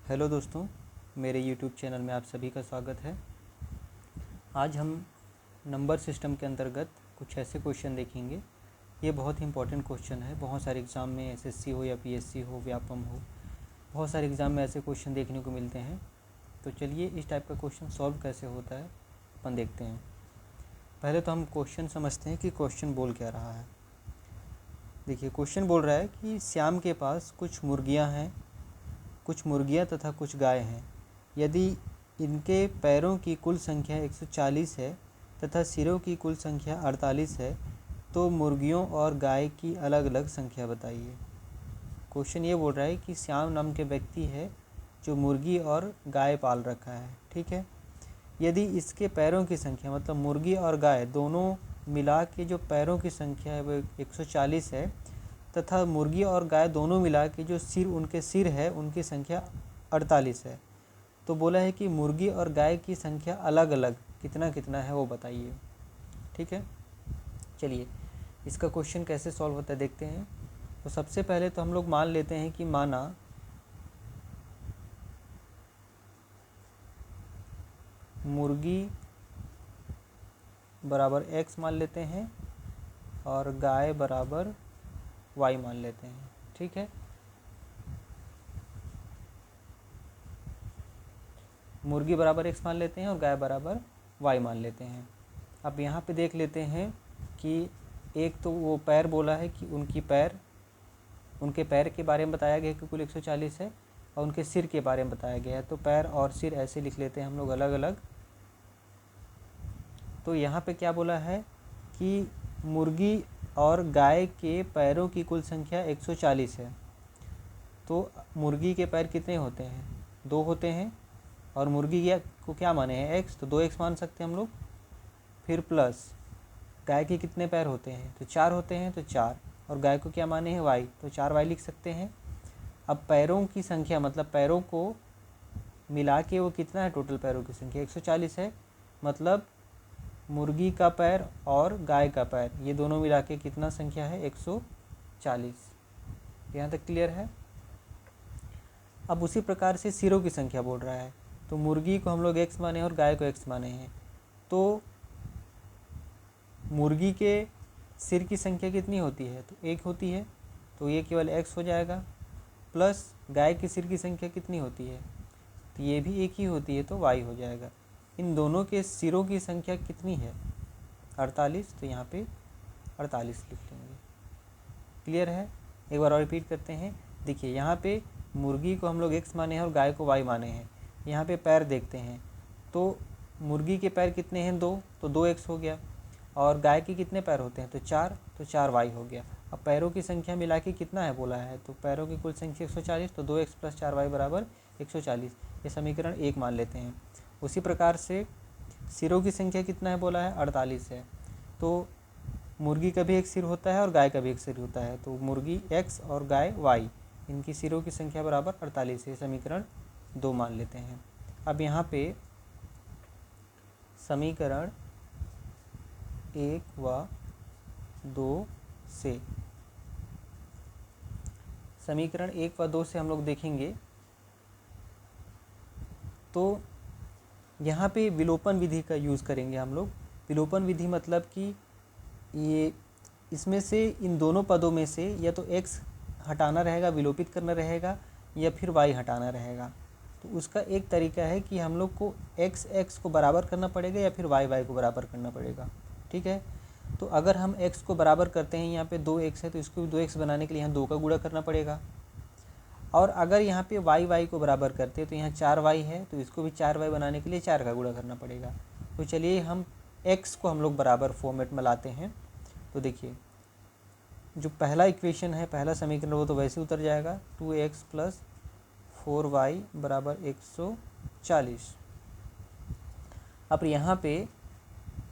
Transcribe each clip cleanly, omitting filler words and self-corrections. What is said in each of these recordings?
Hello दोस्तों, मेरे YouTube channel में आप सभी का स्वागत है। आज हम नंबर सिस्टम के अंतर्गत कुछ ऐसे क्वेश्चन देखेंगे। ये बहुत ही इंपॉर्टेंट क्वेश्चन है। बहुत सारे एग्ज़ाम में एसएससी हो या पीएससी हो, व्यापम हो, बहुत सारे एग्ज़ाम में ऐसे क्वेश्चन देखने को मिलते हैं। तो चलिए इस टाइप का क्वेश्चन सॉल्व कैसे होता है अपन देखते हैं। पहले तो हम क्वेश्चन समझते हैं कि क्वेश्चन बोल क्या रहा है। देखिए, क्वेश्चन बोल रहा है कि श्याम के पास कुछ मुर्गियाँ तथा कुछ गाय हैं। यदि इनके पैरों की कुल संख्या 140 है तथा सिरों की कुल संख्या 48 है, तो मुर्गियों और गाय की अलग अलग संख्या बताइए। क्वेश्चन ये बोल रहा है कि श्याम नाम के व्यक्ति है जो मुर्गी और गाय पाल रखा है, ठीक है। यदि इसके पैरों की संख्या मतलब मुर्गी और गाय दोनों मिला के जो पैरों की संख्या है वो 140 है तथा मुर्गी और गाय दोनों मिला के जो उनके सिर है उनकी संख्या 48 है, तो बोला है कि मुर्गी और गाय की संख्या अलग अलग कितना कितना है वो बताइए, ठीक है। चलिए इसका क्वेश्चन कैसे सॉल्व होता है देखते हैं। तो सबसे पहले तो हम लोग मान लेते हैं कि माना मुर्गी बराबर x मान लेते हैं और गाय बराबर y मान लेते हैं, ठीक है। मुर्गी बराबर x मान लेते हैं और गाय बराबर y मान लेते हैं। अब यहाँ पे देख लेते हैं कि एक तो वो पैर बोला है कि उनके पैर के बारे में बताया गया है कि कुल 140 है और उनके सिर के बारे में बताया गया है। तो पैर और सिर ऐसे लिख लेते हैं हम लोग अलग अलग। तो यहाँ पे क्या बोला है कि मुर्गी और गाय के पैरों की कुल संख्या 140 है। तो मुर्गी के पैर कितने होते हैं? 2 होते हैं और मुर्गी को क्या माने हैं x, तो 2x मान सकते हैं हम लोग। फिर प्लस गाय के कितने पैर होते हैं? तो 4 होते हैं, तो 4, और गाय को क्या माने हैं y, तो 4y लिख सकते हैं। अब पैरों की संख्या मतलब पैरों को मिला के वो कितना है? टोटल पैरों की संख्या 140 है। मतलब मुर्गी का पैर और गाय का पैर ये दोनों मिला के कितना संख्या है? 140। यहाँ तक क्लियर है। अब उसी प्रकार से सिरों की संख्या बोल रहा है। तो मुर्गी को हम लोग x माने और गाय को x माने हैं। तो मुर्गी के सिर की संख्या कितनी होती है? तो 1 होती है, तो ये केवल x हो जाएगा। प्लस गाय के सिर की संख्या कितनी होती है? तो ये भी 1 ही होती है, तो y हो जाएगा। इन दोनों के सिरों की संख्या कितनी है? 48, तो यहाँ पे 48 लिख लेंगे। क्लियर है। एक बार और रिपीट करते हैं। देखिए यहाँ पे मुर्गी को हम लोग x माने हैं और गाय को y माने हैं। यहाँ पे पैर देखते हैं तो मुर्गी के पैर कितने हैं? 2, तो 2x हो गया। और गाय के कितने पैर होते हैं? तो 4, तो 4y हो गया। अब पैरों की संख्या मिला के कितना है बोला है? तो पैरों की कुल संख्या 140, तो 2x + 4y बराबर 140। ये समीकरण 1 मान लेते हैं। उसी प्रकार से सिरों की संख्या कितना है बोला है? 48 है। तो मुर्गी का भी एक सिर होता है और गाय का भी एक सिर होता है। तो मुर्गी x और गाय y, इनकी सिरों की संख्या बराबर 48 है। समीकरण 2 मान लेते हैं। अब यहाँ पे समीकरण 1 व 2 से समीकरण 1 व 2 से हम लोग देखेंगे तो यहाँ पे विलोपन विधि का यूज़ करेंगे हम लोग। विलोपन विधि मतलब कि ये इसमें से इन दोनों पदों में से या तो x हटाना रहेगा, विलोपित करना रहेगा, या फिर y हटाना रहेगा। तो उसका एक तरीका है कि हम लोग को x को बराबर करना पड़ेगा या फिर y को बराबर करना पड़ेगा, ठीक है। तो अगर हम x को बराबर करते हैं, यहाँ पे 2x है तो इसको भी 2x बनाने के लिए यहाँ 2 का गुणा करना पड़ेगा। और अगर यहाँ पे y को बराबर करते हैं तो यहाँ 4y है तो इसको भी 4y बनाने के लिए 4 का गुणा करना पड़ेगा। तो चलिए हम x को हम लोग बराबर फॉर्मेट में लाते हैं। तो देखिए जो पहला इक्वेशन है, पहला समीकरण, वो तो वैसे उतर जाएगा। 2x + 4y बराबर 140। अब यहाँ पे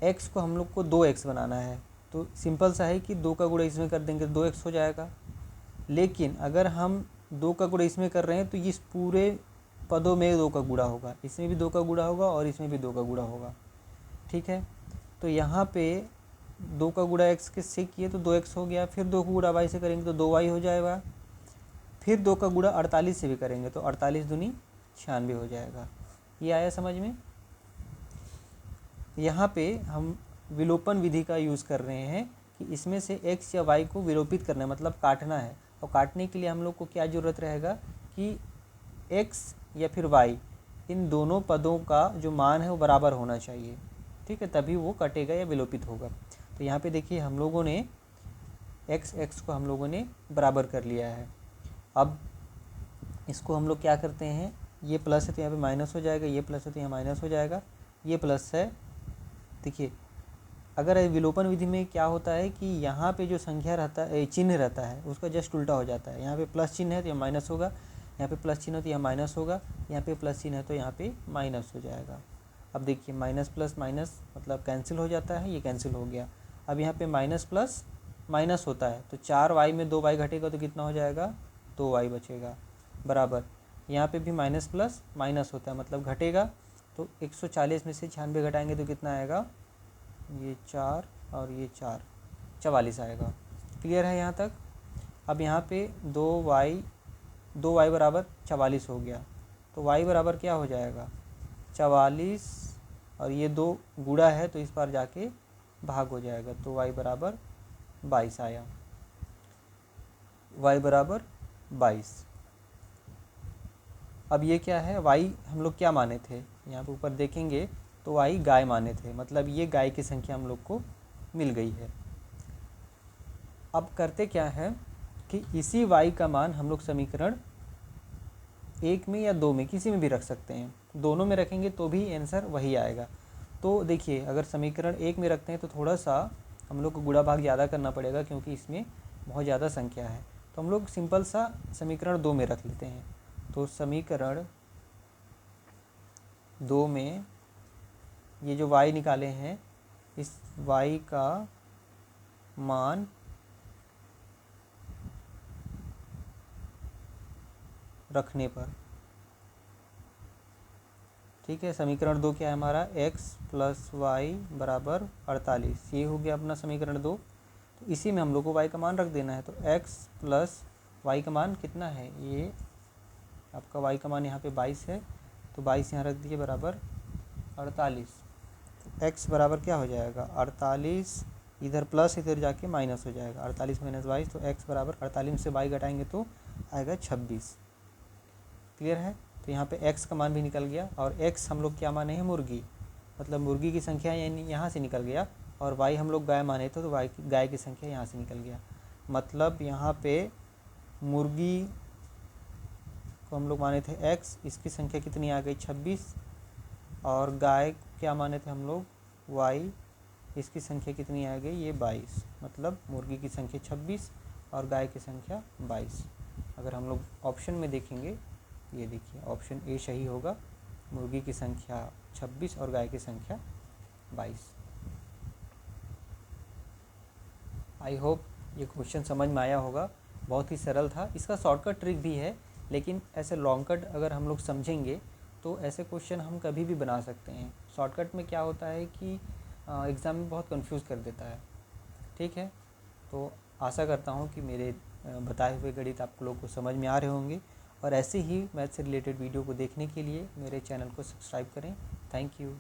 x को हम लोग को 2x बनाना है, तो सिंपल सा है कि 2 का गुणा इसमें कर देंगे, 2x हो जाएगा। लेकिन अगर हम 2 का गुणा इसमें कर रहे हैं तो इस पूरे पदों में 2 का गुणा होगा, इसमें भी 2 का गुणा होगा और इसमें भी 2 का गुणा होगा, ठीक है। तो यहाँ पे 2 का गुणा x के से किए तो 2x हो गया। फिर 2 का गुणा y से करेंगे तो 2y हो जाएगा। फिर 2 का गुणा 48 से भी करेंगे तो 48 दूनी 96 हो जाएगा। ये आया समझ में। यहाँ पे हम विलोपन विधि का यूज़ कर रहे हैं कि इसमें से x या y को विलोपित करना है, मतलब काटना है। और काटने के लिए हम लोग को क्या ज़रूरत रहेगा कि x या फिर y इन दोनों पदों का जो मान है वो बराबर होना चाहिए, ठीक है, तभी वो कटेगा या विलोपित होगा। तो यहाँ पे देखिए हम लोगों ने x को हम लोगों ने बराबर कर लिया है। अब इसको हम लोग क्या करते हैं, ये प्लस है तो यहाँ पे माइनस हो जाएगा, ये प्लस है तो यहाँ माइनस हो जाएगा, ये प्लस है। देखिए अगर विलोपन विधि में क्या होता है कि यहाँ पे जो संख्या रहता है, चिन्ह रहता है, उसका जस्ट उल्टा हो जाता है। यहाँ पे प्लस चिन्ह है तो यहाँ माइनस होगा, यहाँ पे प्लस चिन्ह है तो यहाँ माइनस होगा, यहाँ पे प्लस चिन्ह है तो यहाँ पे माइनस हो जाएगा। अब देखिए माइनस प्लस माइनस मतलब कैंसिल हो जाता है, ये कैंसिल हो गया। अब यहाँ पे माइनस प्लस माइनस होता है तो 4y में 2y घटेगा तो कितना हो जाएगा, 2y बचेगा, बराबर। यहाँ पे भी माइनस प्लस माइनस होता है मतलब घटेगा, तो 140 में से 96 घटाएंगे तो कितना आएगा, ये 4 और ये 4, 44 आएगा। क्लियर है यहाँ तक। अब यहाँ पे 2y बराबर 44 हो गया, तो y बराबर क्या हो जाएगा, 44, और ये 2 गुणा है तो इस बार जाके भाग हो जाएगा, तो y बराबर 22 आया, y बराबर 22। अब ये क्या है, y हम लोग क्या माने थे, यहाँ पे ऊपर देखेंगे तो y गाय माने थे, मतलब ये गाय की संख्या हम लोग को मिल गई है। अब करते क्या है कि इसी y का मान हम लोग समीकरण 1 में या 2 में किसी में भी रख सकते हैं, दोनों में रखेंगे तो भी आंसर वही आएगा। तो देखिए अगर समीकरण 1 में रखते हैं तो थोड़ा सा हम लोग को गुणा भाग ज़्यादा करना पड़ेगा क्योंकि इसमें बहुत ज़्यादा संख्या है, तो हम लोग सिंपल सा समीकरण 2 में रख लेते हैं। तो समीकरण 2 में ये जो y निकाले हैं, इस y का मान रखने पर, ठीक है, समीकरण 2 क्या है हमारा, x प्लस वाई बराबर 48, ये हो गया अपना समीकरण 2। तो इसी में हम लोग को y का मान रख देना है, तो x प्लस वाई का मान कितना है, ये आपका y का मान यहाँ पे 22 है, तो 22 यहाँ रख दिए बराबर 48। तो x बराबर क्या हो जाएगा, 48, इधर प्लस इधर जाके माइनस हो जाएगा, 48 माइनस 22, तो x बराबर 48 से y घटाएंगे तो आएगा 26। क्लियर है। तो यहाँ पे x का मान भी निकल गया, और x हम लोग क्या माने हैं, मुर्गी, मतलब मुर्गी की संख्या यानी यहाँ से निकल गया, और y हम लोग गाय माने थे तो गाय की संख्या यहाँ से निकल गया। मतलब यहाँ पे मुर्गी को हम लोग माने थे x, इसकी संख्या कितनी आ गई 26, और गाय क्या माने थे हम लोग y, इसकी संख्या कितनी आ गई ये 22, मतलब मुर्गी की संख्या 26 और गाय की संख्या 22। अगर हम लोग ऑप्शन में देखेंगे, ये देखिए ऑप्शन ए सही होगा, मुर्गी की संख्या 26 और गाय की संख्या 22। आई होप ये क्वेश्चन समझ में आया होगा, बहुत ही सरल था। इसका शॉर्टकट ट्रिक भी है, लेकिन ऐसे लॉन्ग कट अगर हम लोग समझेंगे तो ऐसे क्वेश्चन हम कभी भी बना सकते हैं। शॉर्टकट में क्या होता है कि एग्ज़ाम में बहुत कंफ्यूज कर देता है, ठीक है। तो आशा करता हूँ कि मेरे बताए हुए गणित आप लोगों को समझ में आ रहे होंगे, और ऐसे ही मैथ से रिलेटेड वीडियो को देखने के लिए मेरे चैनल को सब्सक्राइब करें। Thank you.